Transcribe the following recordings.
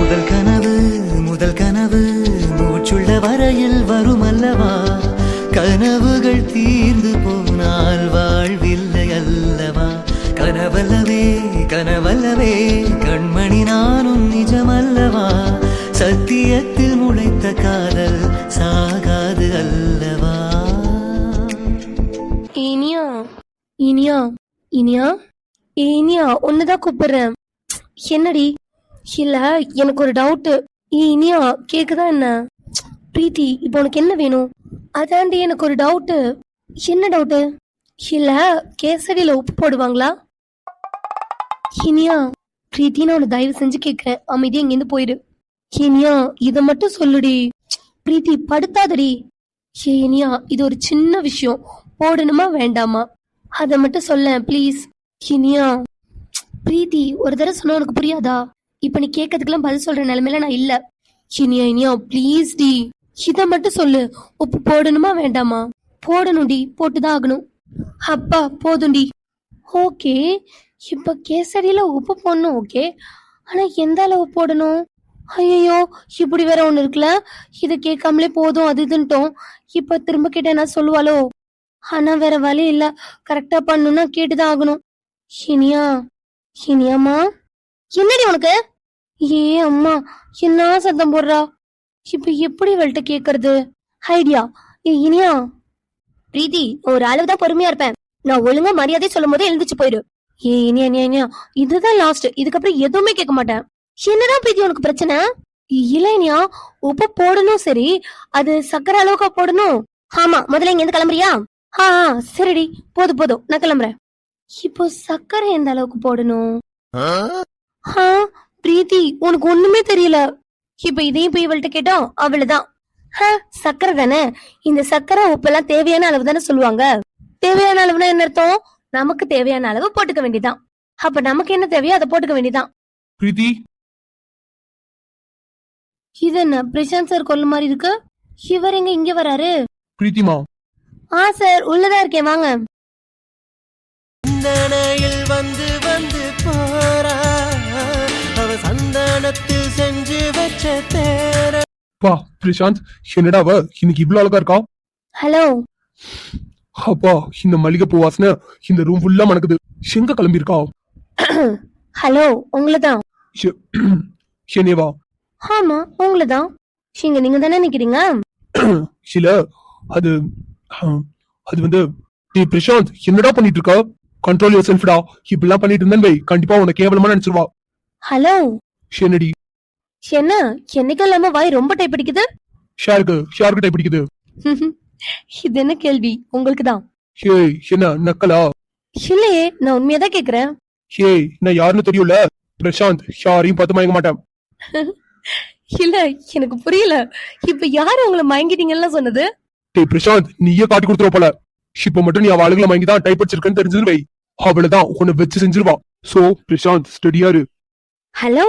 முதல் கனவு முதல் கனவு மூச்சுள்ள வரையில் வரும் அல்லவா, கனவுகள் தீர்ந்து போனால் வாழ்வில்லை அல்லவா. கனவல்லவே கனவல்லவே கண்மணி நானும் நிஜமல்லவா, சத்தியத்தில் முளைத்த காதல் சாகாது அல்லவா. இனியா இனியா இனியா இனியா ஒன்னுதான் கூப்பிடுறேன். என்னடி? இல்ல எனக்கு ஒரு டவுட். இனியா கேக்குதா என்ன? பிரீத்தி இப்போ உனக்கு என்ன வேணும்? அதாண்டி எனக்கு ஒரு டவுட். என்ன டவுட்டு? இல்ல கேசரியில உப்பு போடுவாங்களா? இனியா பிரீத்தி நான் உன்னை தயவு செஞ்சு கேக்குறேன், அமைதியா இங்கிருந்து போயிடு. இனியா இத மட்டும் சொல்லுடி. பிரீத்தி படுத்தாதடி. இனியா இது ஒரு சின்ன விஷயம், போடணுமா வேண்டாமா அத மட்டும் சொல்ல ப்ளீஸ். இனியா பிரீத்தி ஒரு தடவை சொன்னா உனக்கு புரியாதா? இப்ப நீ கேட்கறதுக்கெல்லாம் பதில் சொல்ற நிலைமையில நான் இல்ல. இனியா இனியா ப்ளீஸ் டி, இத மட்டும் சொல்லு. உப்பு போடணுமா வேண்டாமா? போடணும் டி, போட்டுதான் ஆகணும். அப்பா போதும்டி. ஓகே இப்ப கேசரியில உப்பு போடணும் ஓகே, ஆனா எந்த அளவு போடணும்? ஐயோ இப்படி வேற ஒண்ணு இருக்குல்ல, இத கேட்காமலே போதும் அது இதுன்ட்டோம். இப்ப திரும்ப கேட்ட என்ன சொல்லுவாளோ? ஆனா வேற வழி இல்ல, கரெக்டா பண்ணணும்னா கேட்டுதான் ஆகணும். இனியா இனியாமா என்னடி உனக்கு? ஏ அம்மா என்ன சத்தம் போடுறா? இப்ப எப்படி இவள்கிட்ட கேக்குறது? ஐடியா. இனியா பிரீத்தி ஒரு அளவுதான் பொறுமையா இருப்பேன், நான் ஒழுங்கா மரியாதை சொல்லும் போதே எழுந்துச்சு போயிடு. இனியா இனியா இனியா இதுதான் லாஸ்ட், இதுக்கப்புறம் எதுவுமே கேட்க மாட்டேன். என்னதான் பிரீத்தி உனக்கு பிரச்சனை? இல்ல இனியா உப்பு போடணும் சரி, அது சக்கரை அளவுக்கா போடணும்? ஆமா முதல்ல இங்க இருந்து கிளம்புறியா? சரிடி போதும் போதும் நான் கிளம்புறேன். இப்போ சக்கரை எந்த அளவுக்கு போடணும்? பிரீத்தி உனக்கு ஒண்ணுமே தெரியல. இப்ப இதையும் போய் இவள்கிட்ட கேட்டோம் அவ்வளவுதான். சக்கரை தானே, இந்த சக்கரை உப்பெல்லாம் தேவையான அளவு தானே சொல்லுவாங்க. தேவையான அளவுனா என்ன அர்த்தம்? நமக்கு தேவையான அளவு போட்டுக்க வேண்டியதான். அப்ப நமக்கு என்ன தேவையோ அதை போட்டுக்க வேண்டியதான். பிரீத்தி இது என்ன பிரசாந்த் சார் கொல்ல மாதிரி இருக்கு? இவர் எங்க இங்க வராரு? பிரீத்திமா சார் உள்ளதா இருக்கேன் வாங்க. சந்தனையில் வந்து வந்து போறா, அவ சந்தனத்தில் செஞ்சு வச்ச தேர. பா பிரசாந்த் என்னடா அவ இன்னைக்கு இவ்வளவு அழகா இருக்கா? ஹலோ அப்பா இந்த மல்லிகை பூ வாசனை இந்த ரூம் ஃபுல்லா மணக்குது. எங்க கிளம்பி இருக்கா? ஹலோ உங்களதான். என்னேவா? ஆமா உங்களதான். இங்க நீங்க தானே நிக்கிறீங்க. சில அது அது வந்து நீ பிரசாந்த் என்னடா பண்ணிட்டு இருக்க? கண்ட்ரோல் யுவர் செல்ஃப்டா. இப்படிலாம் பண்ணிட்டு இருந்தேன் வை கண்டிப்பா உன்னை கேவலமா நினைச்சிருவா. ஹலோ என்னடி? என்ன என்னைக்கும் இல்லாம வாய் ரொம்ப டைப் அடிக்குது? ஷாருக்கு டைப் அடிக்குது. இது என்ன கேள்வி? உங்களுக்கு தான். ஹேய் என்ன நக்கலா? இல்லையே நான் உண்மையாதான் கேக்குறேன். ஹேய் நான் யாருன்னு தெரியும்ல, பிரசாந்த் யாரையும் பார்த்து மயங்க மாட்டேன். இல்ல எனக்கு புரியல, இப்ப யாரு உங்களை மயங்கிட்டீங்கன்னு சொன்னது? டேய் பிரசாந்த் நீயே காட்டி கொடுத்துருவ போல. இப்ப மட்டும் நீ அவ ஆளுகளை மயங்கிதான் டைப் அடிச்சிருக்கன்னு தெரிஞ்சிருவை, அவ்வளவுதான் உன்னை வச்சு செஞ்சிருவா. சோ பிரசாந்த் ஸ்டடியாரு. ஹலோ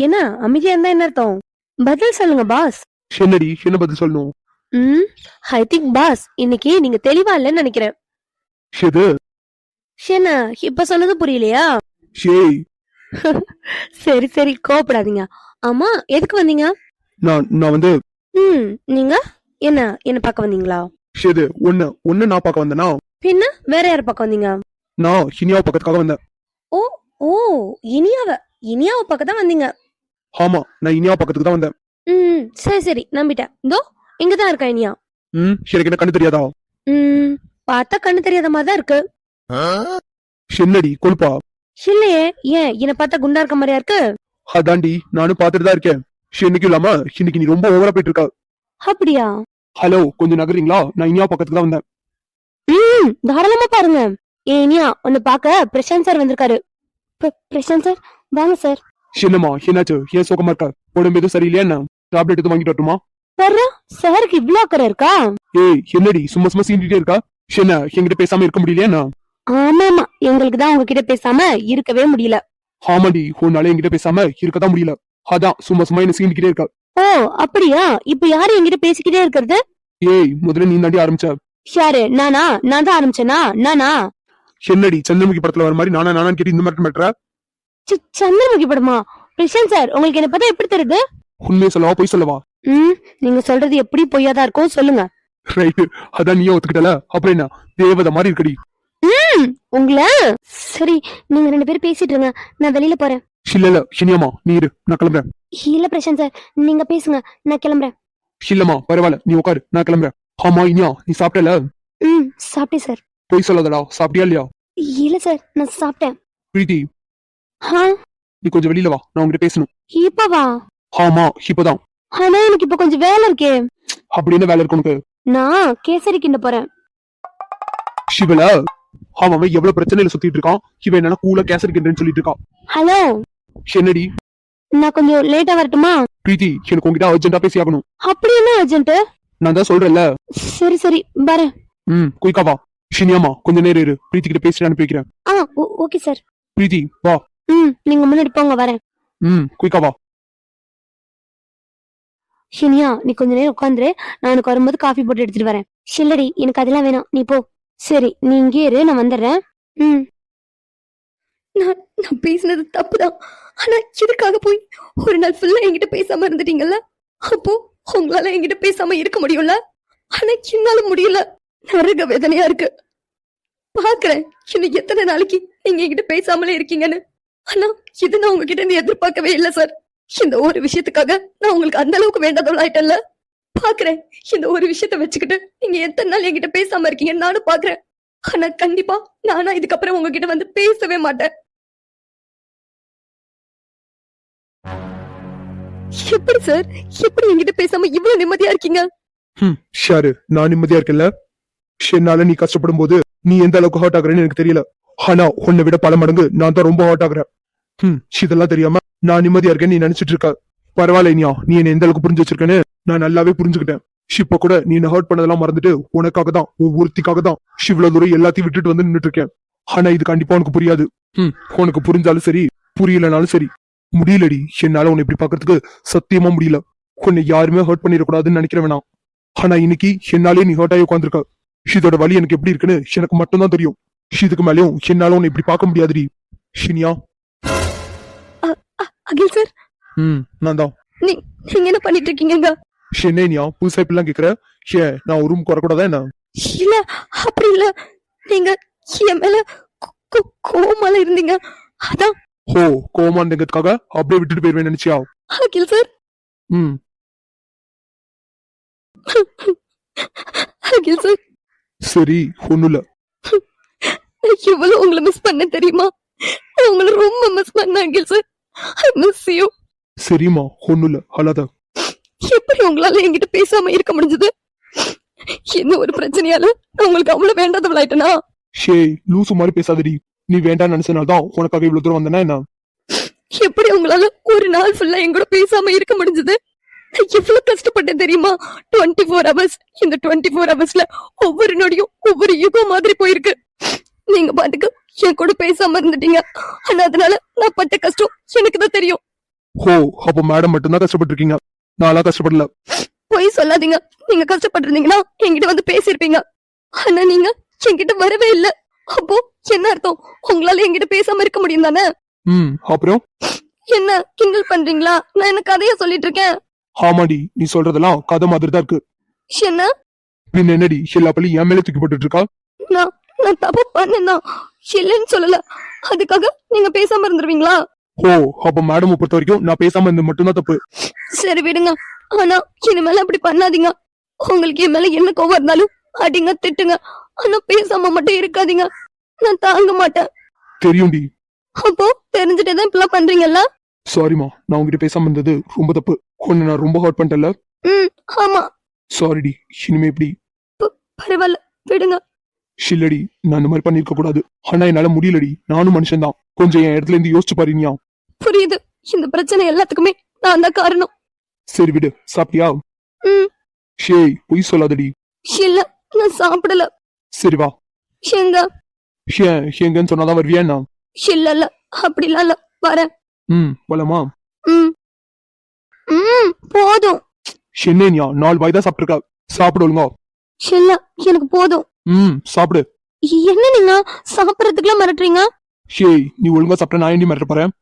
என்ன அமைதியா இருந்தா என்ன அர்த்தம்? பதில் சொல்லுங்க பாஸ். என்னடி என்ன பதில் சொல்லணும்? ஐ திங்க் பாஸ் இன்னைக்கு நீங்க தெளிவா இல்லன்னு நினைக்கிறேன். எது? என்ன இப்ப சொன்னது புரியலையா? ஷேய் சரி சரி கோவப்படாதீங்க. ஆமா எதுக்கு வந்தீங்க? நான் வந்து நீங்க என்ன என்ன பார்க்க வந்தீங்களா? ஷேது ஒன்னு நான் பார்க்க வந்தேனா? பின்ன வேற யார பார்க்க வந்தீங்க? நான் இனியாவை பக்கத்துக்காக வந்தேன். ஓ ஓ இனியாவை பார்க்க தான் வந்தீங்க? ஆமா நான் இனியாவை பக்கத்துக்கு தான் வந்தேன். சரி சரி நம்பிட்டேன். இதோ இங்கதான் இருக்கா இனியா. எனக்கு என்ன கண்ணு தெரியாதா? பார்த்தா கண்ணு தெரியாத மாதிரிதான் இருக்கு. என்னடி கொழுப்பா? இல்லையே ஏன் என்ன பார்த்தா குண்டா இருக்க மாதிரியா இருக்கு? அதாண்டி நானும் பாத்துட்டு தான் இருக்கேன். இன்னைக்கு இல்லாம இன்னைக்கு நீ ரொம்ப ஓவரா போயிட்டு இருக்கா. அப்படியா? ஹலோ கொஞ்சம் நகரீங்களா? நான் இனியா பக்கத்துக்கு தான் வந்தேன். தாராளமா பாருங்க. இனியா உன்னை பார்க்க பிரசாந்த் சார் வந்திருக்காரு. பிரசாந்த் சார் வாங்க சார். என்னம்மா என்னாச்சு? ஏன் சோகமா இருக்கா? உடம்பு எதுவும் சரியில்லையா என்ன? டேப்லெட் எதுவும் வாங்கிட்டு வரட்டுமா? சாருக்கு இவ்ளோ அக்கறை இருக்கா? ஏய் என்னடி சும்மா சும்மா சீண்டிட்டே இருக்கா? என்ன என்கிட்ட பேசாம இருக்க முடியலையா என்ன? ஆமாமா எங்களுக்கு தான் உங்ககிட்ட பேசாம இருக்கவே முடியல. ஆமாடி உன்னால என்கிட்ட பேசாம இருக்கதான் முடியல. அதான் சும்மா சும்மா என்ன சீண்டிக்கிட்டே இருக்கா. ஓ அப்படியா? இப்ப யாரு என்கிட்ட பேசிக்கிட்டே இருக்கிறது? ஏய் முதல்ல நீ தாண்டி ஆரம்பிச்ச. யாரு? நானா? நான் தான் ஆரம்பிச்சேனா? நானா? என்னடி சந்திரமுகி படத்துல வர மாதிரி நானா நானான்னு கேட்டு இந்த மாதிரி மாட்டற? சந்திரமுகி படமா? பிரசாந்த் சார், உங்களுக்கு என்ன பார்த்தா எப்படி தெரியுது? உண்மையை சொல்லவா பொய் சொல்லவா? நீங்க சொல்றது எப்படி பொய்யாதான் இருக்கும், சொல்லுங்க. ரைட்டு, அதான் நீயும் ஒத்துக்கிட்டல, அப்புறம் என்ன தேவதை மாதிரி இருக்கடி. உங்கள சரி, நீங்க 2 பேரும் பேசிட்டு இருங்க, நான் வெளியில போறேன். இல்ல இனியாமா நீ இரு, நான் கிளம்புறேன். இல்ல பிரசாந்த் சார், நீங்க பேசுங்க, நான் கிளம்புறேன். இல்லம்மா பரவாயில்ல, நீ உட்காரு, நான் கிளம்புறேன். ஆமா இனியா, நீ சாப்பிட்டல? சாப்பிட்டேன் சார். பொய் சொல்லாதடா, சாப்பிட்டியா இல்லையா? இல்ல சார், நான் சாப்பிட்டேன். பிரீத்தி, நீ கொஞ்சம் வெளியில வா, நான் உங்ககிட்ட பேசணும். இப்பவா? ஆமா இப்பதான். ஆனா எனக்கு இப்ப கொஞ்சம் வேலை இருக்கே. அப்படி என்ன வேலை இருக்கு உனக்கு? நான் கேசரி கிண்ட போறேன். சிவல, அவன் எவ்வளவு பிரச்சனையில சுத்திட்டு இருக்கான், இவன் என்னன்னா கூலா கேசரி கிண்டன்னு சொல்லிட்டு இருக்கான். ஹலோ, என்னடி? நான் கொஞ்சம் லேட்டா வரட்டுமா? பிரீத்தி, எனக்கு உங்ககிட்ட அர்ஜென்ட்டா பேசி ஆகணும். அப்படி என்ன அர்ஜென்ட்? நான் தான் சொல்றேன்ல. சரி வரேன். குயிக்கா வா. ஷினியாமா கொஞ்ச நேரம் இரு, பிரீத்தி கிட்ட பேசிட்டு அனுப்பி வைக்கிறேன். Okay sir. பிரீத்தி வா. நீங்க முன்னாடி போங்க, வரேன். குயிக்கா வா. ஷினியா, நீ கொஞ்ச நேரம் உட்காந்துரு, நான் உனக்கு வரும்போது காஃபி போட்டு எடுத்துட்டு வரேன். சில்லடி, எனக்கு அதெல்லாம் வேணாம், நீ போ. சரி, நீ இங்கே இரு, நான் வந்துடுறேன். நான் பேசினது தப்புதான். ஆனா இதுக்காக போய் ஒரு நாள் ஃபுல்லா என்கிட்ட பேசாம இருந்துட்டீங்கல்ல, அப்போ உங்களால என்கிட்ட பேசாம இருக்க முடியும்ல? ஆனா என்னால முடியல, நரக வேதனையா இருக்கு. பாக்குறேன் இன்னும் எத்தனை நாளைக்கு நீங்க என்கிட்ட பேசாமலே இருக்கீங்கன்னு. ஆனா இது நான் உங்ககிட்ட இருந்து எதிர்பார்க்கவே இல்லை சார். இந்த ஒரு விஷயத்துக்காக நான் உங்களுக்கு அந்த அளவுக்கு வேண்டாதவள் ஆயிட்டேன்ல. பாக்குறேன் இந்த ஒரு விஷயத்த வச்சுக்கிட்டு நீங்க எத்தனை நாள் என்கிட்ட பேசாம இருக்கீங்கன்னு நானும் பாக்குறேன். ஆனா கண்டிப்பா நானா இதுக்கப்புறம் உங்ககிட்ட வந்து பேசவே மாட்டேன். எப்படி சார், எப்படி என்கிட்ட பேசாம இவ்வளவு நிம்மதியா இருக்கீங்க? ஷாரு, நான் நிம்மதியா இருக்கேன்ல. என்னால நீ கஷ்டப்படும் போது நீ எந்த அளவுக்கு ஹர்ட் ஆகுறேன்னு எனக்கு தெரியல. ஆனா உன்னை விட பல மடங்கு நான் தான் ரொம்ப ஹர்ட் ஆகுறேன். இதெல்லாம் தெரியாம நான் நிம்மதியா இருக்கேன்னு நீ நினைச்சிட்டு இருக்க. பரவாயில்ல இனியா, நீ என்ன எந்த அளவுக்கு புரிஞ்சு வச்சிருக்கேன்னு நான் நல்லாவே புரிஞ்சுக்கிட்டேன். இப்ப கூட நீ என்ன ஹர்ட் பண்ணதெல்லாம் மறந்துட்டு உனக்காக தான், ஒவ்வொருத்திக்காக தான் இவ்வளவு தூரம் எல்லாத்தையும் விட்டுட்டு வந்து நின்னுட்டு இருக்கேன். ஆனா இது கண்டிப்பா உனக்கு புரியாது. உனக்கு புரிஞ்சாலும் சரி, புரியலனாலும் சரி, முடியலடி. என்னால உன்னை இப்படி பாக்குறதுக்கு சத்தியமா முடியல. உன்னை யாருமே ஹர்ட் பண்ணிடக்கூடாதுன்னு நினைக்கிறேன். ஆனா இன்னைக்கு என்னாலே நீ ஹர்ட் ஆகி உட்காந்துருக்க. இதோட வலி எனக்கு எப்படி இருக்குன்னு எனக்கு மட்டும்தான் தெரியும். இதுக்கு மேலேயும் என்னால உன்னை இப்படி பார்க்க முடியாதுடி. ஷினியா. அகில் சார். நான் தான். நீங்க என்ன பண்ணிட்டு இருக்கீங்க? என்னையா புதுசா இப்படிலாம் கேக்குற? நான் ஒரு ரூம் குறக்கூடாதா என்ன? இல்ல அப்படி இல்ல, நீங்க என் மேல கோவமால இருந்தீங்க, அதான். கோவமா இருந்ததுக்காக அப்படியே விட்டுட்டு போயிருவேன் நினைச்சியா? அகில் சார். அகில் சார். சரி, ஒண்ணும் இல்ல. எவ்வளவு உங்களை மிஸ் பண்ண தெரியுமா? உங்களை ரொம்ப மிஸ் பண்ண அகில் சார். I miss you. சரிமா, ஒண்ணும் இல்ல, அழாத. எப்படி உங்களால என்கிட்ட பேசாம இருக்க முடிஞ்சது? என்ன ஒரு பிரச்சனையால நான் உங்களுக்கு அவ்வளவு வேண்டாதவளாயிட்டனா? லூசு மாதிரி பேசாதடி. நீ வேண்டாம் நினைச்சனால்தான் உனக்காக இவ்வளவு தூரம் வந்தனா என்ன? எப்படி உங்களால ஒரு நாள் ஃபுல்லா என் கூட பேசாம இருக்க முடிஞ்சது? நான் எவ்வளவு கஷ்டப்பட்டேன் தெரியுமா? 24 hours. இந்த 24 hoursல ஒவ்வொரு நொடியும் ஒவ்வொரு யுகம் மாதிரி போயிருக்கு. நீங்க பாட்டுக்கு என் கூட பேசாம இருந்துட்டீங்க. ஆனா அதனால நான் பட்ட கஷ்டம் எனக்கு தான் தெரியும். அப்ப மேடம் மட்டும்தான் கஷ்டப்பட்டு இருக்கீங்க, நான்லாம் கஷ்டப்படல. போய் சொல்லாதீங்க. நீங்க கஷ்டப்பட்டிருந்தீங்கன்னா என்கிட்ட வந்து பேசிருப்பீங்க. ஆனா நீங்க என்கிட்ட வரவே இல்ல. அப்போ என்ன அர்த்தம்? உங்களால என்கிட்ட பேசாம இருக்க முடியும் தானே? அப்புறம் என்ன கிண்டல் பண்றீங்களா? நான் என்ன கதையா சொல்லிட்டு இருக்கேன்? ஆமாடி, நீ சொல்றதெல்லாம் கதை மாதிரி தான் இருக்கு. என்ன பின்ன என்னடி எல்லா பள்ளியும் என் மேல தூக்கி போட்டுட்டு இருக்கா? நான் தப்பு பண்ணேன்னா இல்லைன்னு சொல்லல, அதுக்காக நீங்க பேசாம இருந்துருவீங்களா? அப்ப மேடம் பொறுத்த வரைக்கும் நான் பேசாம இருந்தது மட்டும்தான் தப்பு. சரி விடுங்க, ஆனா இனிமேல அப்படி பண்ணாதீங்க. உங்களுக்கு என் மேல என்ன கோவம் இருந்தாலும் அடிங்க, திட்டுங்க, ஆனா பேசாம மட்டும் இருக்காதீங்க. நான் தாங்க மாட்டேன். தெரியும்டி. அப்போ தெரிஞ்சுட்டேதான் இப்பெல்லாம் பண்றீங்கல்ல? சாரிமா, நான் உங்ககிட்ட பேசாம இருந்தது ரொம்ப தப்பு. உன்னை நான் ரொம்ப ஹர்ட் பண்ணிட்டேன்ல? ஆமா. சாரிடி. இனிமே இப்படி பரவாயில்ல, விடுங்க. இல்லடி, நான் இந்த மாதிரி பண்ணிருக்க கூடாது. ஆனா என்னால முடியலடி. நானும் மனுஷன் தான். கொஞ்சம் என் இடத்துல இருந்து யோசிச்சு பாருங்க. புரியுது. இந்த பிரச்சனை எல்லாத்துக்குமே நான் தான் காரணம். சரி விடு. சாப்பிட்டியா? பொய் சொல்லாதடி. இல்ல, நான் சாப்பிடல. சரி வா. எங்க எங்கன்னு சொன்னாதான் வருவியா என்ன? இல்ல அப்படிலாம் இல்ல, வரேன். போலாமா? போதும். என்னையா 4 வாய் தான் சாப்பிட்டுருக்கா, சாப்பிடு ஒழுங்கா. இல்ல, எனக்கு போதும். சாப்பிடு. என்ன நீங்க சாப்பிடறதுக்குலாம் மிரட்டுறீங்க? நீ ஒழுங்கா சாப்பிட்ட நான் ஏண்டி மிரட்ட போறேன்?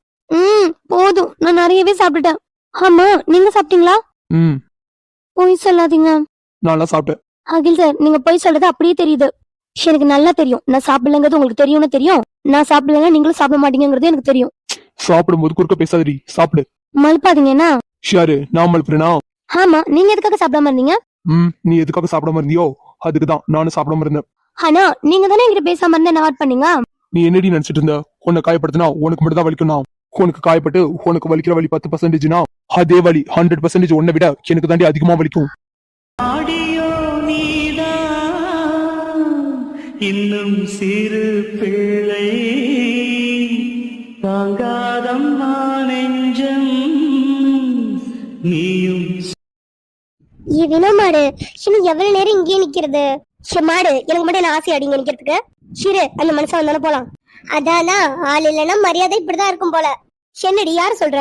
போதும், நான் நிறையவே சாப்பிட்டுட்டேன். ஆமா, நீங்க சாப்பிட்டீங்களா? ம் பொய் சொல்லாதீங்க. நான் சாப்பிட்டேன். அகில் சார், நீங்க பொய் சொல்றது அப்படியே தெரியுது. எனக்கு நல்லா தெரியும், நான் சாப்பிடலங்கிறது உங்களுக்கு தெரியும்னு தெரியும். நான் சாப்பிடலன்னா நீங்களும் சாப்பிட மாட்டீங்கிறது எனக்கு தெரியும். சாப்பிடும்போது குறுக்க பேசாதடி, சாப்பிடு. மல்பாதீங்க என்ன? ஷியாரு, நான் மல்புறேனா? ஆமா, நீங்க எதுக்காக சாப்பிடாம இருந்தீங்க? நீ எதுக்காக சாப்பிடாம இருந்தியோ அதுக்குதான் நானும் சாப்பிடாம இருந்தேன். ஆனா நீங்க தானே என்கிட்ட பேசாம இருந்த என்ன வாட் பண்ணீங்க? நீ என்னடி நினைச்சிட்டு இருந்த? உன்னை காயப்படுத்தினா உனக்கு மட்டும் தான் வலிக்கும்னா? உனக்கு காயப்பட்டு உனக்கு வலிக்கிற வலி 10%னா அதே வலி 100% உன்னை விட எனக்கு தாண்டி அதிகமா வலிக்கும். ஆடியோ நீதான் இன்னும் சிறு பிள்ளை தாங்காதம்மா நெஞ்சம் நீயும். மாடு இன்னும் எவ்வளவு நேரம் இங்கே நிக்கிறது? மாடு, எனக்கு மட்டும் என்ன ஆசை அடிங்க நிக்கிறதுக்கு? சிறு, அந்த மனுஷன் வந்தாலும் போலாம். அதானா, ஆள் இல்லைன்னா மரியாதை இப்படிதான் இருக்கும் போல. என்னடி, யாரு சொல்ற?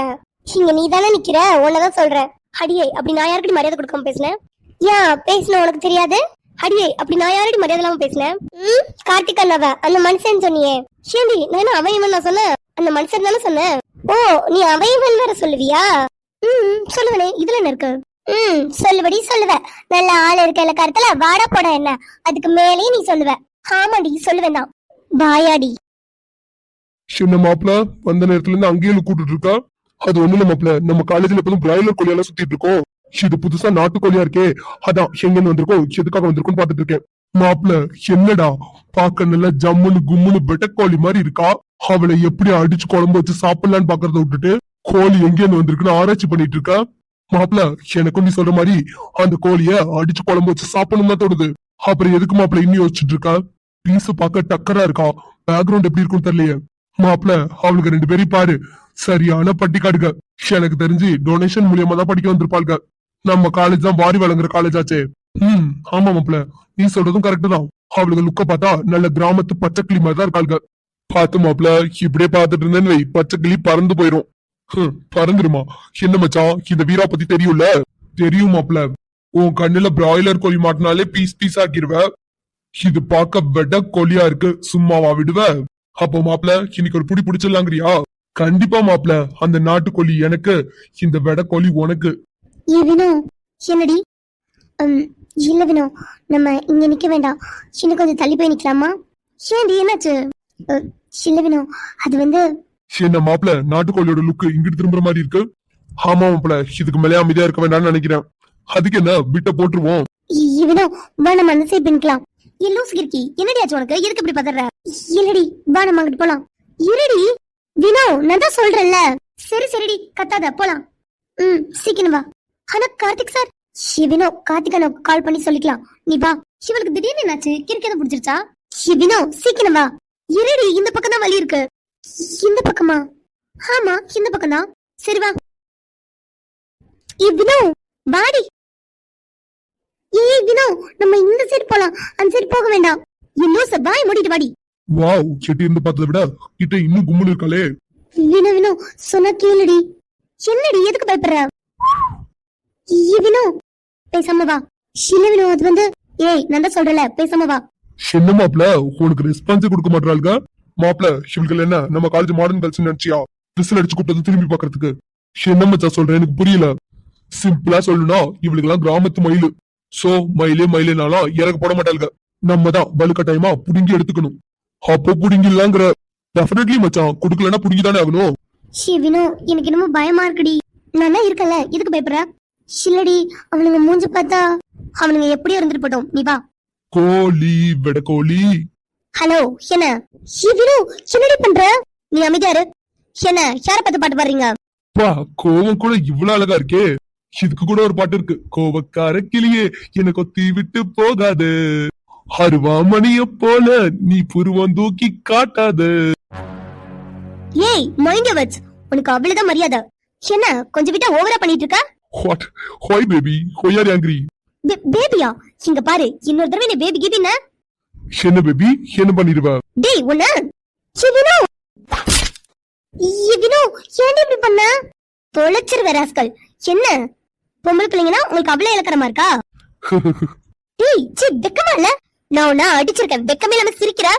இங்க நீ தானே நிக்கிற, உன்னதான் சொல்ற. அடியே, அப்படி நான் யாருக்கிட்ட மரியாதை கொடுக்காம பேசினேன்? ஏன் பேசின உனக்கு தெரியாது? அடியே, அப்படி நான் யாருக்கிட்ட மரியாதை இல்லாம பேசினேன்? கார்த்திக் அண்ணாவ அந்த மனுஷன் சொன்னியே. ஏண்டி, நான் அவன் இவன் நான் சொன்னேன், அந்த மனுஷன் தானே சொன்னேன். ஓ, நீ அவன் இவன் வேற சொல்லுவியா? சொல்லுவனே, இதுல என்ன இருக்கு? சொல்லுவடி சொல்லுவ. நல்ல ஆள் இருக்க கருத்துல வாடா போட என்ன, அதுக்கு மேலேயே நீ சொல்லுவ. ஆமாடி, சொல்லுவேன் தான். பாயாடி. சின்ன மாப்பிள வந்த நேரத்துல இருந்து அங்கேயே கூட்டிட்டு இருக்கா. அது ஒண்ணு இல்ல மாப்பிள, நம்ம காலேஜ்ல எப்போதும் பிராய்லர் கோழியெல்லாம் சுத்திட்டு இருக்கோம். இது புதுசா நாட்டுக்கோழியா இருக்கே, அதான் எங்க வந்திருக்கோம், எதுக்காக வந்திருக்கோம் பாத்துட்டு இருக்கேன். மாப்பிள என்னடா பாக்க நல்ல ஜம்முன்னு கும்முன்னு வெட்டக்கோழி மாதிரி இருக்கா. அவளை எப்படி அடிச்சு குழம்பு வச்சு சாப்பிடலான்னு பாக்குறத விட்டுட்டு கோழி எங்க வந்திருக்குன்னு ஆராய்ச்சி பண்ணிட்டு இருக்கா. மாப்பிள எனக்கும் நீ சொல்ற மாதிரி அந்த கோழிய அடிச்சு குழம்பு வச்சு சாப்பிடணும் தான் தோணுது. அப்புறம் எதுக்கு மாப்பிள இன்னும் யோசிச்சுட்டு இருக்கா? பீஸ் பார்க்க டக்கரா இருக்கா, பேக்ரவுண்ட் எப்படி இருக்குன்னு தெரியலையே. மாப்பிள அவளுக்கு 2 பேரையும் பாரு, சரியான பட்டிக்காடுங்க. எனக்கு தெரிஞ்சு டொனேஷன் மூலியமா தான் படிக்க வந்திருப்பாளுங்க. நம்ம காலேஜ் தான் வாரி வழங்குற காலேஜ் ஆச்சே. ஆமா மாப்பிள, நீ சொல்றதும் கரெக்ட் தான். அவளுக்கு லுக்க பார்த்தா நல்ல கிராமத்து பச்சைக்கிளி மாதிரி தான் இருக்காளுங்க. பாத்து மாப்பிள, இப்படியே பாத்துட்டு இருந்தேன்னு வை, பச்சைக்கிளி பறந்து போயிரும். பறந்துருமா? என்ன மச்சான், இந்த வீரா பத்தி தெரியும்ல? தெரியும் மாப்பிள, உன் கண்ணுல பிராய்லர் கோழி மாட்டினாலே பீஸ் பீஸ் ஆக்கிடுவ. இது பார்க்க வெட கோழியா இருக்கு, சும்மாவா விடுவ? அப்போ மாப்பிள இன்னைக்கு ஒரு புடி பிடிச்சிடலாங்கிறியா? கண்டிப்பா மாப்பிள, அந்த நாட்டுக்கோழி எனக்கு, இந்த வெட கோழி உனக்கு. என்னடி? இல்ல வினோ, நம்ம இங்க நிக்க வேண்டாம், இன்னும் கொஞ்சம் தள்ளி போய் நிக்கலாமா? ஏன்டி, என்னாச்சு? இல்ல வினோ, அது வந்து என்ன மாப்பிள, நாட்டுக்கோழியோட லுக்கு இங்கிட்டு திரும்புற மாதிரி இருக்கு. ஆமா மாப்பிள, இதுக்கு மேலே அமைதியா இருக்க வேண்டாம்னு நினைக்கிறேன். அதுக்கு என்ன, விட்ட போட்டுருவோம். இவனோ வா, நம்ம அந்த சைடு பண்ணிக்கலாம். லூசு கிறுக்கி, என்னடி ஆச்சு உனக்கு? எதுக்கு இப்படி பதற? இல்லடி, வா நம்ம அங்கிட்டு போலாம். இருடி வினோ, நான் தான் சொல்றேன்ல. சரி சரிடி, கத்தாத, போலாம். சீக்கிரம் வா. ஆனா கார்த்திக் சார், வினோ கார்த்திக் அண்ணா கால் பண்ணி சொல்லிக்கலாம். நீ வா. இவளுக்கு திடீர்னு என்னாச்சு? கிறுக்கத பிடிச்சிருச்சா? வினோ சீக்கிரம் வா. இருடி, இந்த பக்கம் தான் வழி இருக்கு. இந்த பக்கமா? ஆமா, இந்த பக்கம் தான். சரி வா. வினோ வாடி. வினோ, நம்ம இந்த சைடு போலாம், அந்த சைடு போக வேண்டாம். இன்னும் சபாய் மூடிட்டு வாடி. வாவ், செட்டி இருந்து பார்த்ததை விட கிட்ட இன்னும் கும்முன்னு இருக்காளே. வினோ வினோ, சொன்னா கேளுடி. என்னடி, எதுக்கு பயப்படுற? வினோ பேசாம வா. இல்ல வினோ, அது வந்து நான் தான் சொல்றல, பேசாம வா. என்ன மாப்பிள, உனக்கு ரெஸ்பான்ஸே கொடுக்க மாட்டாளுங்க. மாப்பிள இவளுக்கு என்ன நம்ம காலேஜ் மாடர்ன் கல்ச்சர் நினைச்சியா? விசில் அடிச்சு கூப்பிட்டது திரும்பி பாக்குறதுக்கு. என்ன மச்சா சொல்றேன், எனக்கு புரியல. சிம்பிளா சொல்லணும்னா இவளுக்கு எல்லாம் கிராமத்து மயிலு. சோ மயிலேனாலும் இறக்க போட மாட்டாளுங்க. நம்ம தான் வலுக்கட்டாயமா புடுங்கி எடுத்துக்கணும். அப்போ புடுங்கிடலாங்கிற? டெஃபினெட்லி மச்சான், குடுக்கலன்னா புடுங்கிதானே ஆகணும். வினோ, எனக்கு என்னமோ பயமா இருக்குடி. நான் தான் இருக்கல, எதுக்கு பயப்படுற? இல்லடி, அவனுங்க மூஞ்சி பார்த்தா அவனுங்க எப்படி இருந்துட்டு போட்டோம். நீ வா. கோழி வெட கோழி. ஹலோ, என்ன வினோ, என்னடி பண்ற? நீ அமைதியாரு. என்ன, யார பார்த்து பாட்டு பாடுறீங்க? பா, கோவம் கூட இவ்வளவு அழகா இருக்கே. இதுக்கு கூட ஒரு பாட்டு இருக்கு. கோவக்கார கிளியே என்ன கொத்தி விட்டு போகாது, அருவாமணிய போல நீ புருவம் தூக்கி காட்டாது. Mind your words. உனக்கு அவ்வளவுதான் மரியாதை. என்ன, கொஞ்சம் விட்டா ஓவரா பண்ணிட்டு இருக்க? What? Hi baby, hi are angry? பேபியா? இங்க பாரு, இன்னொரு தடவை நீ பேபி கிபினா என்ன பேபி, என்ன பண்ணிடுவ? டேய் உன்ன. வினோ வினோ, ஏன் இப்படி பண்ண? தொலைச்சிருவ ராஸ்கல். என்ன, பொம்பளை பிள்ளைங்கன்னா உங்களுக்கு அவ்வளவு இலக்கரமா இருக்கா? டேய் சி, வெக்கமா இல்ல? நான் உன்ன அடிச்சிருக்கேன், வெக்கமே இல்லாம சிரிக்கிற.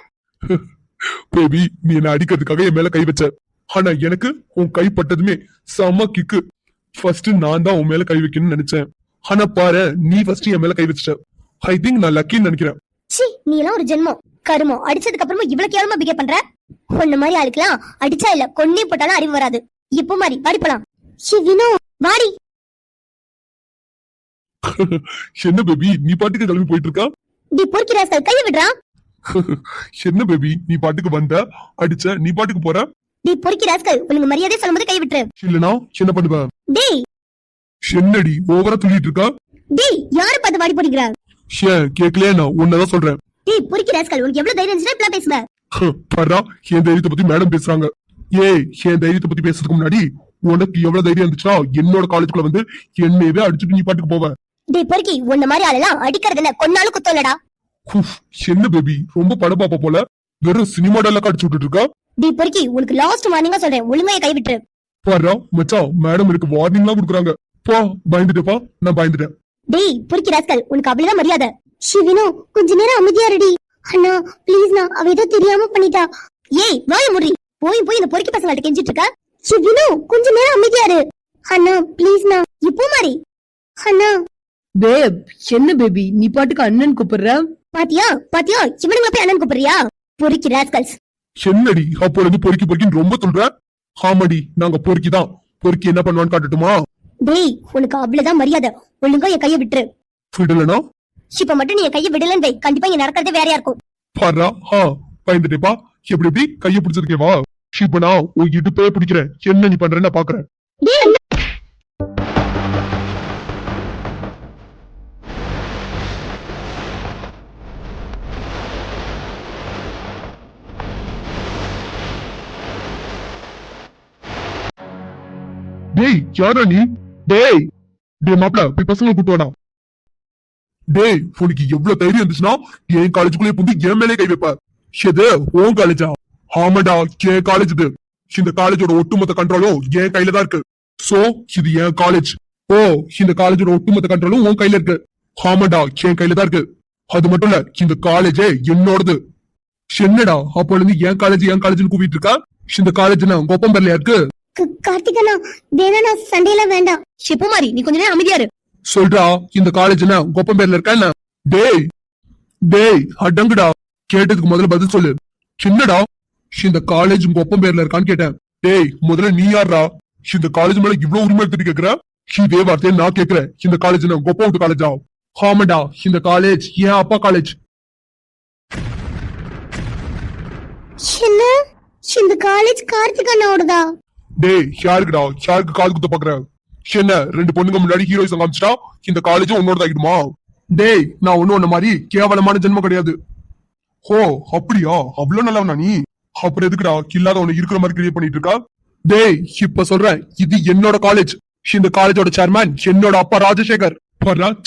பேபி, நீ என்ன அடிக்கிறதுக்காக என் மேல கை வச்ச. ஆனா எனக்கு உன் கை பட்டதுமே செம கிக்கு. ஃபர்ஸ்ட் நான் தான் உன் மேல கை வைக்கணும்னு நினைச்சேன். ஆனா பாரு, நீ ஃபர்ஸ்ட் என் மேல கை வச்சிட்ட. ஐ திங்க் நான் லக்கின்னு நினைக்கிறேன். சி, நீ எல்லாம் ஒரு ஜென்மம் கருமம். அடிச்சதுக்கு அப்புறமா இவ்வளவு கேவலமா பிகேவ் பண்ற. உன்ன மாதிரி ஆளுக்கலாம் அடிச்சா இல்ல கொன்னே போட்டாலும் அறிவு வராது. இப்போ மாதிரி வாடி போலாம். வினோ வாடி. என்ன பேபி நீ பாட்டுக்கு கிளம்பி போயிட்டு இருக்கா? டி பொறுக்கி ராஸ்கல் கைய விடுறா. என்ன பேபி நீ பாட்டுக்கு வந்த, அடிச்ச, நீ பாட்டுக்கு போற? டி பொறுக்கி ராஸ்கல், உனக்கு மரியாதை சொல்லும்போது கை விட்டுரு. இல்லனா என்ன பண்ணுவ? டேய் என்னடி ஓவரா துள்ளிட்டு இருக்கா? டேய் யாரை பார்த்து வாடி போறீங்க? ஏன் கேக்கலையா? நான் உன்னதான் சொல்றேன். டேய் பொறுக்கி ராஸ்கல், உனக்கு எவ்வளவு தைரியம் இருந்துச்சுன்னா இப்படி பேசுற? பரா, என் தைரியத்தை பத்தி மேடம் பேசுறாங்க. ஏய், என் தைரியத்தை பத்தி பேசுறதுக்கு முன்னாடி உனக்கு எவ்வளவு தைரியம் இருந்துச்சுன்னா என்னோட காலேஜ்குள்ள வந்து என்னையவே அடிச்சுட்டு நீ பாட்டுக்கு போவ. டேய் பொறுக்கி, உன்ன மாதிரி ஆளெல்லாம் அடிக்கிறது என்ன கொன்னாலும் குத்தலடா. என்ன பேபி ரொம்ப படம் பாப்பா போல வெறும் சினிமா டயலாக் அடிச்சு விட்டுட்டு இருக்கா? டேய் பொறுக்கி, உனக்கு லாஸ்ட் வார்னிங்கா சொல்றேன், ஒழுங்கா கை விட்டுரு. பாரா மச்சான், மேடம் எனக்கு வார்னிங்லாம் கொடுக்குறாங்க. பா பயந்துட்டேப்பா, நான் பயந்துட்டேன். டேய் பொறுக்கி ராஸ்கல், உனக்கு அப்படிதான் மரியாதை. வினோ கொஞ்ச நேரம் அமைதியா இருடி. அண்ணா ப்ளீஸ்ண்ணா, அவ ஏதோ தெரியாம பண்ணிட்டா. ஏய் வாய மூடி. போய் இந்த பொறுக்கி பசங்கள்ட்ட கெஞ்சிட்டு இருக்க. வினோ கொஞ்ச நேரம் அமைதியா இரு. அண்ணா ப்ளீஸ்ண்ணா. இப்போ மாதிரி அண்ணா. பேப், என்ன பேபி நீ பாட்டுக்கு அண்ணன் கூப்பிடுற? பாத்தியா பாத்தியா, இவனுங்களை போய் அண்ணன் கூப்பிடுறியா? பொறுக்கி ராஸ்கல்ஸ். என்னடி அப்போ இருந்து பொறுக்கி பொறுக்கின்னு ரொம்ப சொல்ற? ஆமாடி, நாங்க பொறுக்கிதான். பொறுக்கி என்ன பண்ணுவான்னு காட்டட்டுமா? டேய் உனக்கு அவ்வளவுதான் மரியாதை, ஒழுங்கா என் கையை விட்டுரு. விடலனா? இப்ப மட்டும் நீ என் கையை விடலன்னு வை, கண்டிப்பா இங்க நடக்கிறதே வேறையா இருக்கும். பாரா, பயந்துட்டேப்பா. எப்படி எப்படி கைய பிடிச்சிருக்கேவா? இப்ப நான் உன் இடுப்பே பிடிக்கிறேன். என்ன நீ பண்றேன்னு நான் பாக்குறேன். டேய் யாரா நீ? டேய் டேய் மாப்ள, போய் பசங்களை கூட்டு வாடா. டேய் உனக்கு எவ்வளவு தைரியம் இருந்துச்சுன்னா என் காலேஜுக்குள்ளே புந்து என் மேலே கை வைப்ப. இது உன் காலேஜா? ஆமாடா, என் காலேஜ் இது. இந்த காலேஜோட ஒட்டுமொத்த கண்ட்ரோலும் என் கையில தான் இருக்கு. சோ இது என் காலேஜ். ஓ, இந்த காலேஜோட ஒட்டுமொத்த கண்ட்ரோலும் உன் கையில இருக்கு. ஆமாடா, என் கையில தான் இருக்கு. அது மட்டும் இல்ல, இந்த காலேஜே என்னோடது. என்னடா அப்ப இருந்து என் காலேஜ்னு கூப்பிட்டு இருக்கா? இந்த காலேஜ் உங்க ஒப்பம் பேர்லயா இருக்கு? கார்த்திகனா வேணா, சண்டையில வேண்டாம். ஷிப்பு மாதிரி நீ கொஞ்ச நேரம் அமைதியா இரு. சொல்றா, இந்த காலேஜ் உங்க ஒப்பம் பேர்ல இருக்கா என்ன? டேய் டேய் அடங்குடா. கேட்டதுக்கு முதல்ல பதில் சொல்லு. சின்னடா, இந்த காலேஜ் உங்க ஒப்பம் பேர்ல இருக்கான்னு கேட்டேன். டேய் முதல்ல நீ யாரா? இந்த காலேஜ் மேல இவ்வளவு உரிமை எடுத்துட்டு கேக்குற? இதே வார்த்தையை நான் கேக்குறேன். இந்த காலேஜ் உங்க ஒப்பம் விட்டு காலேஜா? ஆமாடா, இந்த காலேஜ் என் அப்பா காலேஜ். என்ன, இந்த காலேஜ் கார்த்திகனாவோடதா? டேய் யாருக்குடா, யாருக்கு காது குத்த பாக்குற? என்ன ரெண்டு பொண்ணுங்க முன்னாடி ஹீரோயிசம் காமிச்சிட்டா இந்த காலேஜ் உன்னோட ஆகிடுமா? டேய் நான் ஒண்ணு ஒன்ன மாதிரி கேவலமான ஜென்மம் கிடையாது. ஓ அப்படியா, அவ்வளவு நல்லவனா நீ? அப்புறம் எதுக்குடா இல்லாத ஒண்ணு இருக்கிற மாதிரி கிரியேட் பண்ணிட்டு இருக்கா? டேய் இப்ப சொல்றேன், இது என்னோட காலேஜ். இந்த காலேஜோட சேர்மேன் என்னோட அப்பா ராஜசேகர்.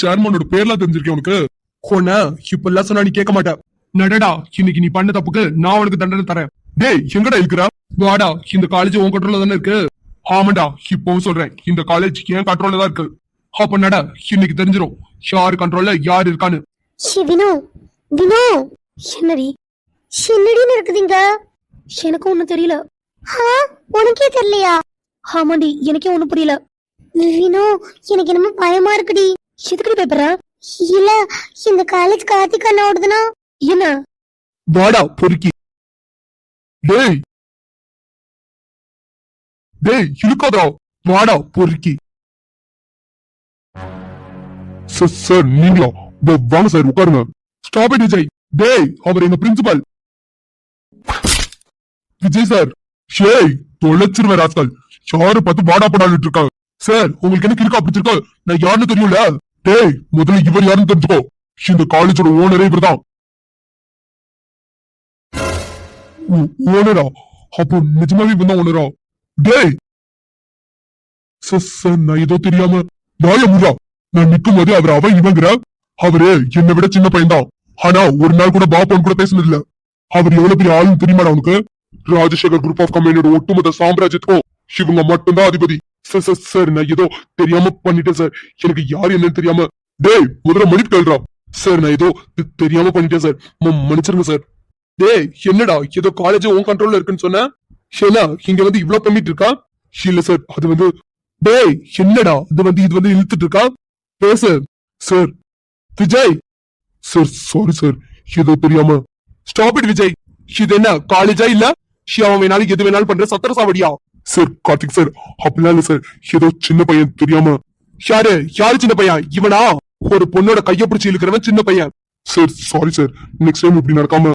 சேர்மனோட பேர்லாம் தெரிஞ்சிருக்கேன் உனக்கு. ஒன்ன இப்ப எல்லாம் சொன்னா நீ கேட்க மாட்ட. நடடா, இன்னைக்கு நீ பண்ண தப்புக்கு நான் உனக்கு தண்டனை தரேன். டேய் எங்கடா இருக்கிறா? வாடா, இந்த காலேஜ் உன் கண்ட்ரோல்ல தானே இருக்கு. ஆமாடா, இப்பவும் சொல்றேன், இந்த காலேஜ் என் கண்ட்ரோல்ல தான் இருக்கு. அப்ப நட, இன்னைக்கு தெரிஞ்சிரும் யாரு கண்ட்ரோல்ல யாரு இருக்கான்னு. வினோ வினோ என்னடி என்னடின்னு இருக்குதுங்க? எனக்கு ஒண்ணும் தெரியல. உனக்கே தெரியலையா? ஆமாண்டி, எனக்கே ஒண்ணும் புரியல. வினோ எனக்கு என்னமோ பயமா இருக்குடி. எதுக்குடி பயப்படுற? இல்ல, இந்த காலேஜ் கார்த்திக் அண்ணாவோடதுனா என்ன? வாடா பொறுக்கி. டேய் டேய் இழுக்காதா, வாடா பொறுக்கி. சார் நீங்களா? வாங்க சார் உட்காருங்க. Stop it Vijay. டேய் அவர் எங்க பிரின்சிபல். விஜய் சார். ஷேய் தொலைச்சிருவேன் ராஸ்கல். யாரு பார்த்து வாடா படாலிட்டு இருக்காங்க. சார் உங்களுக்கு என்ன கிறுக்கா பிடிச்சிருக்கா? நான் யாருன்னு தெரியும்ல. டேய் முதல்ல இவர் யாருன்னு தெரிஞ்சுக்கோ. இந்த காலேஜோட ஓனரே இவர்தான். ஓனரா? அப்போ நிஜமாவே இவன் ஓனரா? டேய் சார் நான் ஏதோ தெரியாம நாய முறா. நான் நிக்கும் போது அவர் அவன் இவங்கிற. அவரு என்னை விட சின்ன பையன்தான். ஆனா ஒரு நாள் கூட பாப்பான்னு கூட பேசுனது இல்ல. அவர் எவ்வளவு பெரிய ஆளுன்னு தெரியுமாடா உனக்கு? ராஜசேகர் குரூப் ஆஃப் கம்பெனியோட ஒட்டுமொத்த சாம்ராஜ்யத்துக்கும் இவங்க மட்டும்தான் அதிபதி. சார் நான் ஏதோ தெரியாம பண்ணிட்டேன் சார். எனக்கு யாரு என்னன்னு தெரியாம. டேய் முதல்ல மன்னிப்பு கேள்றா. சார் நான் ஏதோ தெரியாம பண்ணிட்டேன் சார், மன்னிச்சிருங்க சார். டேய் என்னடா ஏதோ காலேஜ் உன் கண்ட்ரோல்ல இருக்குன்னு சொன்ன? ஷேனா இங்க வந்து இவ்ளோ பண்ணிட்டு இருக்கா? இல்ல சார் அது வந்து டேய் என்னடா இது வந்து இழுத்துட்டு இருக்கா? பேசு sir. Vijay sir sorry sir ஏதோ தெரியாம. Stop it Vijay. இது என்ன காலேஜா இல்ல அவன் வேணாலும் எது வேணாலும் பண்ற சத்திர சாவடியா? சார் கார்த்திக் சார் அப்படிலாம் இல்ல சார் ஏதோ சின்ன பையன் தெரியாம. யாரு சின்ன பையன்? இவனா? ஒரு பொண்ணோட கைய பிடிச்சி இழுக்கிறவன் சின்ன பையன். Sir sorry sir next time இப்படி நடக்காம.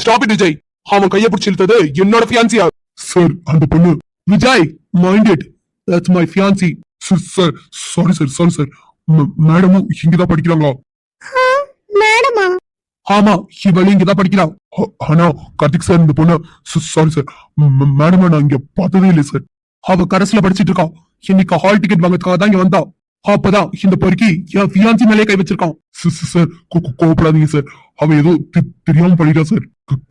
Stop it Vijay. அவன் கைய பிடிச்சி இழுத்தது என்னோட ஃபியான்சியா? சார் அந்த பொண்ணு Vijay mind it that's my fiancee. Sir sorry sir மேடமும் இங்கதான் படிக்கிறாங்களா? மேடமா? ஆமா இவளும் இங்கதான் படிக்கிறான். ஆனா கார்த்திக் சார் இந்த பொண்ணு சாரி சார் மேடமா நான் இங்க பார்த்ததே இல்லை சார். அவ கரஸ்ல படிச்சிட்டு இருக்கா. இன்னைக்கு ஹால் டிக்கெட் வாங்கறதுக்காக தான் இங்க வந்தா. அப்பதான் இந்த பொறுக்கி என் ஃபியான்சி மேலே கை வச்சிருக்கான். சார் கோவப்படாதீங்க சார். அவன் ஏதோ தெரியாம பண்ணிட்டா சார்.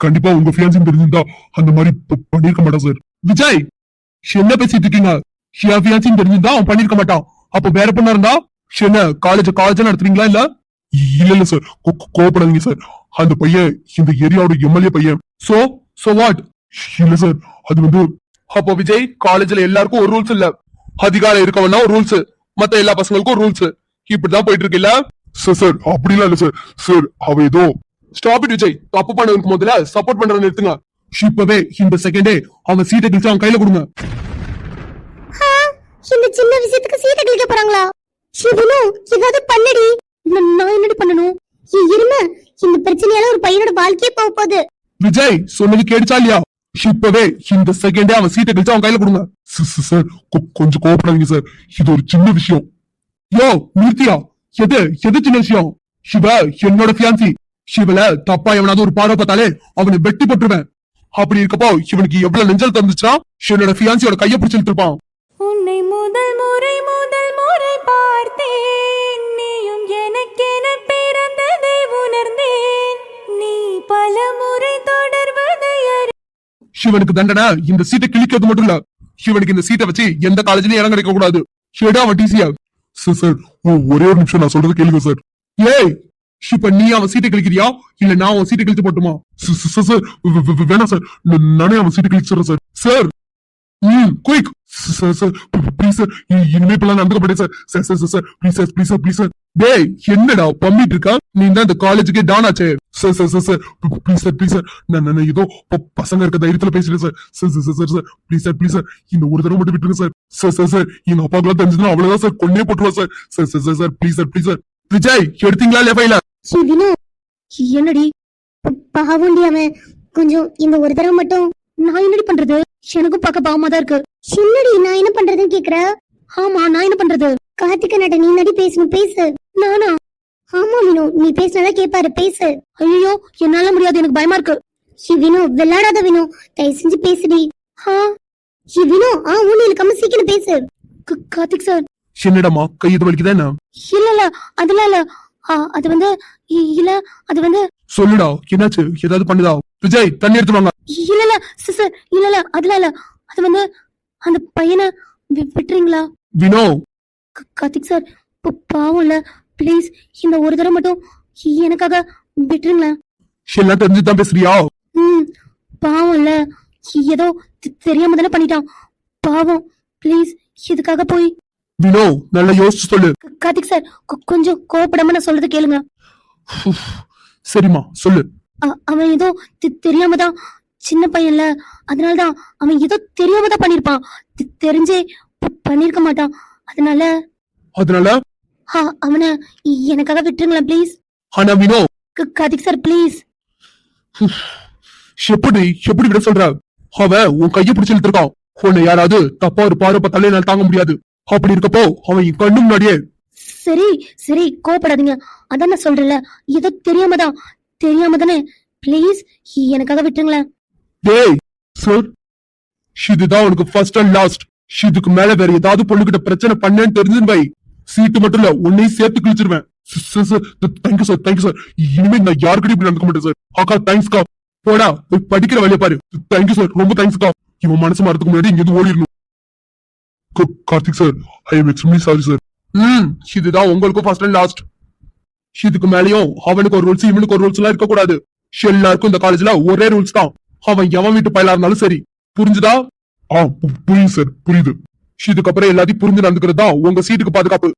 கண்டிப்பா உங்க ஃபியான்சி தெரிஞ்சிருந்தா அந்த மாதிரி பண்ணிருக்க மாட்டான் சார். விஜய் என்ன பேசிட்டு இருக்கீங்க? என் ஃபியான்சி தெரிஞ்சிருந்தா அவன் பண்ணிருக்க மாட்டான். அப்ப வேற பொண்ணா இருந்தா என்ன காலேஜ் நடத்துறீங்களா? இல்ல சார் கோவப்படாதீங்க சார். அந்த பையன் இந்த ஏரியாவோட எம்எல்ஏ பையன். So what? இல்ல சார் அது வந்து. அப்போ விஜய் காலேஜ்ல எல்லாருக்கும் ஒரு ரூல்ஸ் இல்ல. அதிகாரம் இருக்கவனா ஒரு ரூல்ஸ், மத்த எல்லா பசங்களுக்கும் ரூல்ஸ். இப்படிதான் போயிட்டு இருக்குல்ல சார். அப்படிலாம் இல்ல சார். சார் அவ ஏதோ. Stop it Vijay. தப்பு பண்ணவனுக்கு முதல்ல சப்போர்ட் பண்றத நிறுத்துங்க. இப்பவே இந்த செகண்டே அவன் சீட்டை கிழிச்சு அவன் கையில கொடுங்க. இந்த சின்ன விஷயத்துக்கு சீட்டை கிழிக்க போறாங்களா? சிவனு ஏதாவது பண்ணடி. நான் என்னடி பண்ணணும்? இருமா, இந்த பிரச்சனையால ஒரு பையனோட வாழ்க்கையே போக போகுது. விஜய் சொன்னது கேடுச்சா இல்லையா? இப்பவே இந்த செகண்டே அவன் சீட்டை கழிச்சு அவன் கையில கொடுங்க. சார் கொஞ்சம் கோவப்படாதீங்க சார். இது ஒரு சின்ன விஷயம். யோ நிறுத்தியா? எது சின்ன விஷயம்? சிவ என்னோட ஃபியான்சி. சிவல தப்பா எவனாவது ஒரு பார்வை பார்த்தாலே அவனை வெட்டி போட்டுருவேன். அப்படி இருக்கப்போ இவனுக்கு எவ்வளவு நெஞ்சல் தந்துச்சுன்னா என்னோட ஃபியான்சியோட கைய பிடிச்சிட்டு இருப்பான். உன்னை முதல் முறை பார்த்தேன், நீயும் எனக்கென பிறந்ததை உணர்ந்தேன், நீ பல முறை தொடர்வதை சிவனுக்கு தண்டனை இந்த சீட்டை கிழிக்கிறது மட்டும் இல்ல, சிவனுக்கு இந்த சீட்டை வச்சு எந்த காலேஜ்லயும் இடம் கிடைக்க கூடாது. ஷேடா அவன் டிசியா. சார் ஒரே ஒரு நிமிஷம் நான் சொல்றது கேளுங்க சார். ஏய் இப்ப நீ அவன் சீட்டை கிழிக்கிறியா இல்ல நான் அவன் சீட்டை கிழிச்சு போட்டுமா? சார் வேணாம் சார், நானே அவன் சீட்டை கிழிச்சுறேன் sir. Sir quick sir please sir, இனிமே இப்பெல்லாம் நடந்துக்க மாட்டேன் சார். Sir please sir. டேய் என்னடா பம்பிட்டு இருக்கா? நீ தான் இந்த காலேஜுக்கே டான் ஆச்சே. சார் ப்ளீஸ் சார் நான் ஏதோ பசங்க இருக்க தைரியத்துல பேசுறேன் சார். சார் ப்ளீஸ் சார் இந்த ஒரு தடவை மட்டும் விட்டுருங்க சார். சார் எங்க அப்பாக்குலாம் தெரிஞ்சதுன்னா அவ்வளவுதான் சார், கொன்னே போட்டுருவா சார். Please sir. விஜய் எடுத்தீங்களா இல்லையா ஃபைல? என்னடி பாவண்டி அவன். கொஞ்சம் இந்த ஒரு தடவை மட்டும். நான் என்னடி பண்றது? எனக்கும் பார்க்க பாவமா தான் இருக்கு. என்னடி நான் என்ன பண்றதுன்னு கேக்குற? ஆமா நான் என்ன பண்றது? கார்த்திகா நட நீ நடி பேசணும், பேசு. நானா? ஆமா வினு, நீ பேசினாதான் கேட்பாரு, பேசு. ஐயோ என்னால முடியாது, எனக்கு பயமா இருக்கு. வினு விளையாடாத வினு, தயவு செஞ்சு பேசுடி. வினு ஊனி இழுக்காம சீக்கிரம் பேசு. கார்த்திக் சார். என்னடமா கை இது வலிக்குதா என்ன? இல்ல அதெல்லாம் இல்ல. அது வந்து இல்ல அது வந்து. சொல்லுடா என்னாச்சு? ஏதாவது பண்ணுதா? விஜய் தண்ணி எடுத்து வாங்க. இல்ல சிஸ்டர் இல்ல அதெல்லாம் இல்ல. அது வந்து அந்த பையனை விட்டுறீங்களா? வினோ. கார்த்திக் சார் பாவம் இல்ல, பிளீஸ் இந்த ஒரு தடவை மட்டும் எனக்காக விட்டுருங்களேன். எல்லாம் தெரிஞ்சுதான் பேசுறியா? பாவம் இல்ல, ஏதோ தெரியாம தானே பண்ணிட்டான். பாவம், பிளீஸ் இதுக்காக போய். வினோ நல்லா யோசிச்சு சொல்லு. கார்த்திக் சார் கொஞ்சம் கோவப்படாம நான் சொல்றது கேளுங்க. சரிம்மா சொல்லு. அவன் ஏதோ தெரியாம தான், சின்ன பையன்ல அதனாலதான் அவன் ஏதோ தெரியாம தான் பண்ணிருப்பான். தெரிஞ்சே பண்ணிருக்க மாட்டான். அதனால அவனை எனக்காக விட்டுருங்களேன் ப்ளீஸ். ஆனா வினோ. Karthik sir please. எப்படி விட சொல்ற? அவன் உன் கைய பிடிச்சு இழுத்துருக்கான். உன்னை யாராவது தப்பா ஒரு பார்வை பார்த்தாலே என்னால தாங்க முடியாது. அப்படி இருக்கப்போ அவன் கண்ணு முன்னாடியே. சரி கோவப்படாதீங்க, அதான் நான் சொல்றேன்ல, ஏதோ தெரியாம தானே, ப்ளீஸ் எனக்காக விட்டுருங்களேன். டேய் சார், இதுதான் உனக்கு ஃபர்ஸ்ட் அண்ட் லாஸ்ட். இதுக்கு மேல வேற ஏதாவது பொண்ணுகிட்ட பிரச்சனை பண்ணேன்னு தெரிஞ்சுன்னு வை, சீட்டு மட்டும் இல்ல உன்னையும் சேர்த்து கிழிச்சிருவேன். Thank you sir. இனிமே நான் யாருக்கிட்டையும் இப்படி நடக்க மாட்டேன் சார். அக்கா தேங்க்ஸ்க்கா. போடா போய் படிக்கிற வேலையை பாரு. தேங்க்யூ சார், ரொம்ப தேங்க்ஸ்க்கா. இவன் மனசு மாறதுக்கு முன்னாடி இங்க ஓடிடணும். Karthik sir, I am extremely sorry sir. இதுதான் உங்களுக்கும் ஃபர்ஸ்ட் அண்ட் லாஸ்ட். இதுக்கு மேலயும் அவனுக்கு ஒரு ரூல்ஸ் இவனுக்கு ஒரு ரூல்ஸ் எல்லாம் இருக்க கூடாது. எல்லாருக்கும் இந்த காலேஜ்ல ஒரே ரூல்ஸ் தான். அவன் எவன் வீட்டு பயிலா இருந்தாலும் சரி, புரிஞ்சுதா? புரியுது சார், புரியுது. இதுக்கப்புறம் எல்லாத்தையும் புரிஞ்சு நடந்துக்கிறது தான் உங்க சீட்டுக்கு பாதுகாப்பு.